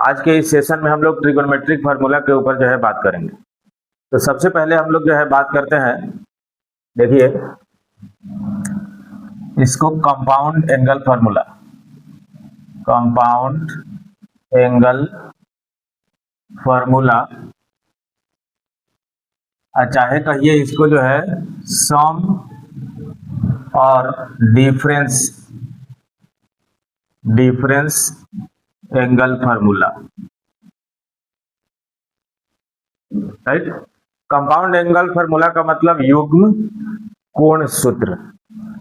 आज के इस सेशन में हम लोग ट्रिगोनोमेट्रिक फार्मूला के ऊपर जो है बात करेंगे। तो सबसे पहले हम लोग जो है बात करते हैं, देखिए इसको compound angle formula, compound angle formula, चाहे कहिए इसको जो है सम और difference angle formula, right. Compound angle formula का मतलब युग्म कोण सूत्र,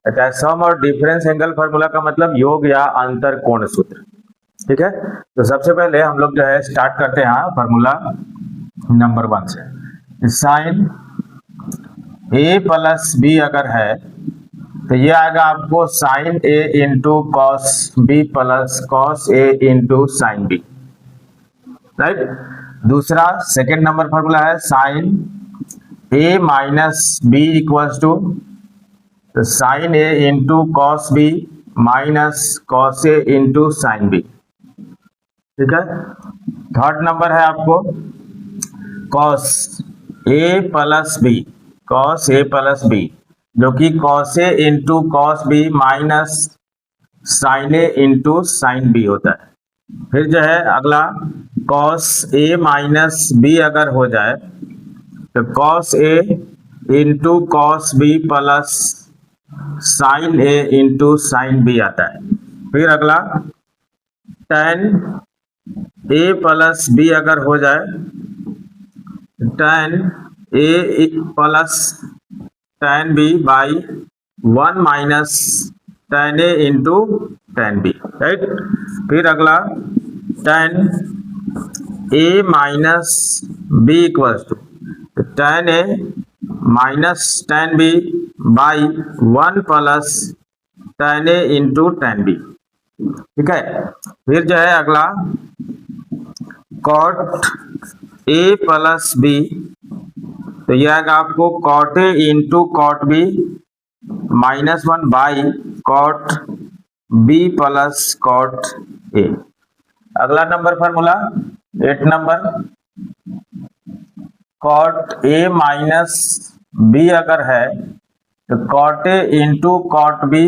चाहे सम और डिफरेंस एंगल फार्मूला का मतलब योग या अंतर कोण सूत्र, ठीक है। तो सबसे पहले हम लोग जो है स्टार्ट करते हैं फार्मूला नंबर 1 से। साइन ए प्लस बी अगर है तो ये आएगा आपको sine A into cos B plus cos A into sine B, right. दूसरा सेकेंड नंबर फार्मूला है sine A minus B equals to sine A into cos B minus cos A into sine B, ठीक है। Third number है आपको cos A plus B, cos A plus B, जो कि cos A into cos B minus sine A into sine B होता है। फिर जो है अगला कॉस ए माइनस बी अगर हो जाए तो cos A into cos B plus sine A into sine B आता है। फिर अगला tan ए प्लस बी अगर हो जाए, tan A plus tan B by 1 minus tan A into tan B, right. फिर अगला tan A minus B equals to tan A minus tan B by 1 plus tan A into tan B, ठीक है। फिर जो है अगला cot ए plus B, तो यह आएगा आपको cot A into cot B minus 1 by cot B plus cot A. अगला number formula 8 number, cot A minus B अगर है तो cot A into cot B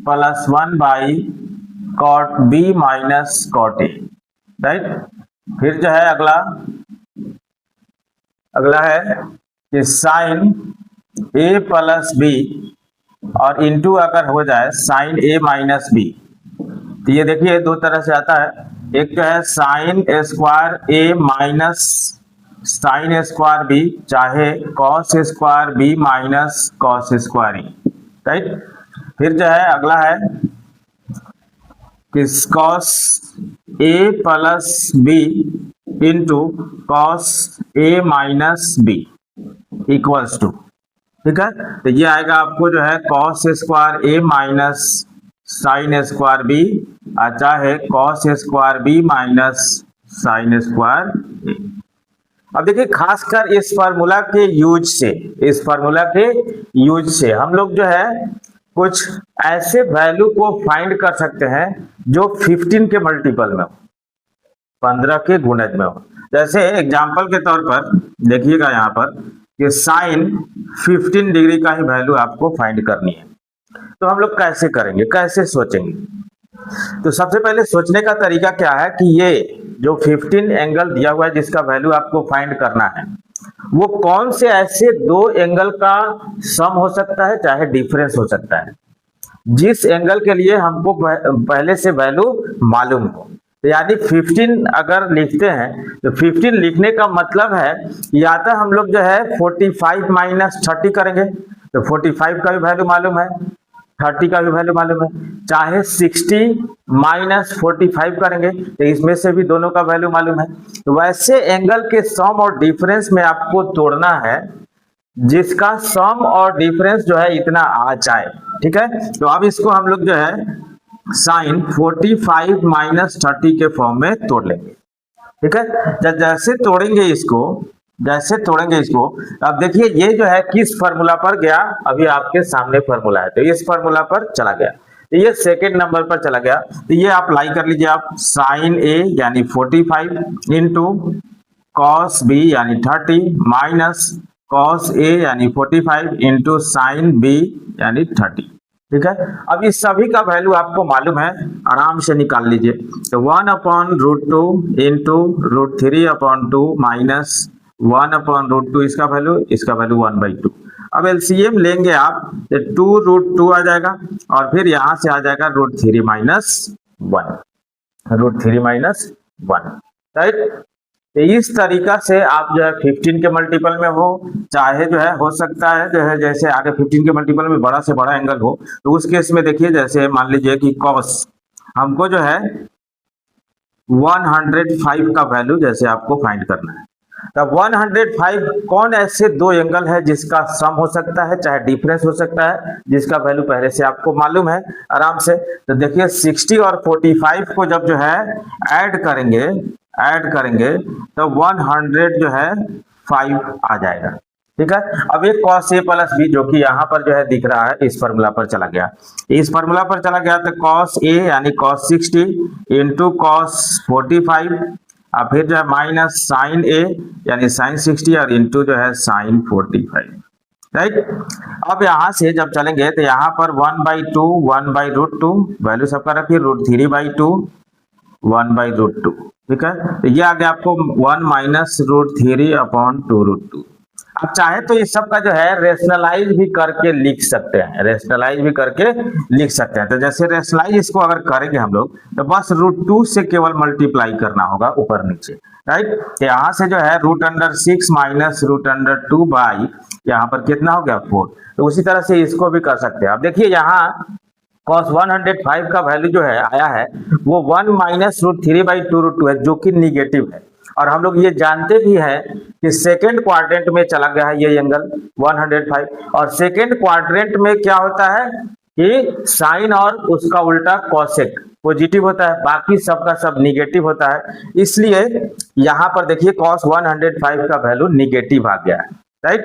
plus 1 by cot B minus cot A, right. फिर जो है अगला है कि साइन ए प्लस बी और इंटू अगर हो जाए साइन ए माइनस बी, तो ये देखिए दो तरह से आता है। एक जो है sine square A minus sine square B, चाहे cos square B minus cos square A, right. फिर जो है अगला है कि cos A plus B into cos A minus B equals to, ठीक है। तो ये आएगा आपको जो है cos square A minus sine square B, चाहे cos square B minus sine square A. अब देखिए खासकर इस फार्मूला के यूज से हम लोग जो है कुछ ऐसे वैल्यू को फाइंड कर सकते हैं जो 15 के मल्टीपल में हो, 15 के गुणज में हो। जैसे एग्जांपल के तौर पर देखिएगा यहाँ पर कि साइन 15 डिग्री का ही वैल्यू आपको फाइंड करनी है। तो हम लोग कैसे करेंगे, कैसे सोचेंगे? तो सबसे पहले सोचने का तरीका क्या है कि ये जो 15 एंगल दिया हुआ है जिसका वैल्यू आपको फाइंड करना है, वो कौन से ऐसे दो एंगल का सम हो सकता है चाहे डिफरेंस हो सकता है, जिस एंगल के लिए हमको पहले से वैल्यू मालूम हो। तो यानी 15 अगर लिखते हैं तो 15 लिखने का मतलब है या तो हम लोग जो है 45 माइनस 30 करेंगे तो 45 का भी वैल्यू मालूम है, 30 का भी वैल्यू मालूम है, चाहे 60 माइनस 45 करेंगे तो इसमें से भी दोनों का वैल्यू मालूम है। तो वैसे एंगल के सम और डिफरेंस में आपको तोड़ना है जिसका सम और डिफरेंस जो है इतना आ जाए, ठीक है। तो अब इसको हम लोग जो है साइन 45 माइनस 30 के फॉर्म में तोड़ लेंगे, ठीक है। जैसे तोड़ेंगे इसको अब देखिए ये जो है किस फार्मूला पर गया, अभी आपके सामने फार्मूला है तो इस फार्मूला पर चला गया। तो ये सेकेंड नंबर पर चला गया। तो ये आप अप्लाई कर लीजिए आप, साइन ए यानी 45 इंटू कॉस बी यानी 30 माइनस कॉस ए यानी 45 इंटू साइन बी यानी 30। ठीक है, अब इस सभी का वैल्यू आपको मालूम है, आराम से निकाल लीजिए। तो 1/√2 इंटू √3/2 माइनस 1/√2, इसका वैल्यू 1/2। अब एलसीएम लेंगे आप तो 2√2 आ जाएगा और फिर यहां से आ जाएगा √3 - 1, राइट। तो इस तरीका से आप जो है 15 के मल्टीपल में हो, चाहे जो है हो सकता है जो है जैसे आगे 15 के मल्टीपल में बड़ा से बड़ा एंगल हो, तो उस केस में देखिए जैसे मान लीजिए कि कॉस हमको जो है 105 का वैल्यू जैसे आपको फाइंड करना है। तब 105 कौन ऐसे दो एंगल है जिसका सम हो सकता है, चाहे डिफरेंस हो सकता है, जिसका वैल्यू पहले से आपको मालूम है आराम से। तो देखिए 60 और 45 को जब जो है ऐड करेंगे तो 100 जो है 5 आ जाएगा। ठीक है, अब एक cos a प्लस बी जो कि यहाँ पर जो है दिख रहा है, इस फार्मूला पर चला गया, तो cos a यानी cos 60 इंटू cos 45 और फिर जो है माइनस साइन a यानी साइन 60 और इंटू जो है साइन 45, राइट। अब यहाँ से जब चलेंगे तो यहाँ पर 1/2 1/√2 वैल्यू सबका रखिए, √3/2 1/√2। ठीक है, तो ये आ गया आपको 1 माइनस √3/2√2। आप चाहे तो इस सब का जो है रेशनलाइज भी करके लिख सकते हैं, तो जैसे रेशनलाइज इसको अगर करेंगे हम लोग तो बस √2 से केवल मल्टीप्लाई करना होगा ऊपर नीचे, राइट। तो यहाँ से जो है √6 माइनस √2 बाई यहाँ पर कितना हो गया 4। तो उसी तरह से इसको भी कर सकते हैं। अब देखिए यहाँ cos 105 का वैल्यू जो है आया है वो 1 माइनस √3/2√2 है, जो कि निगेटिव है। और हम लोग ये जानते भी हैं कि सेकेंड क्वाड्रेंट में चला गया है ये एंगल 105, और सेकेंड क्वाड्रेंट में क्या होता है कि साइन और उसका उल्टा कॉसेक पॉजिटिव होता है, बाकी सबका सब निगेटिव होता है। इसलिए यहाँ पर देखिए cos 105 का वैल्यू निगेटिव आ गया है, राइट।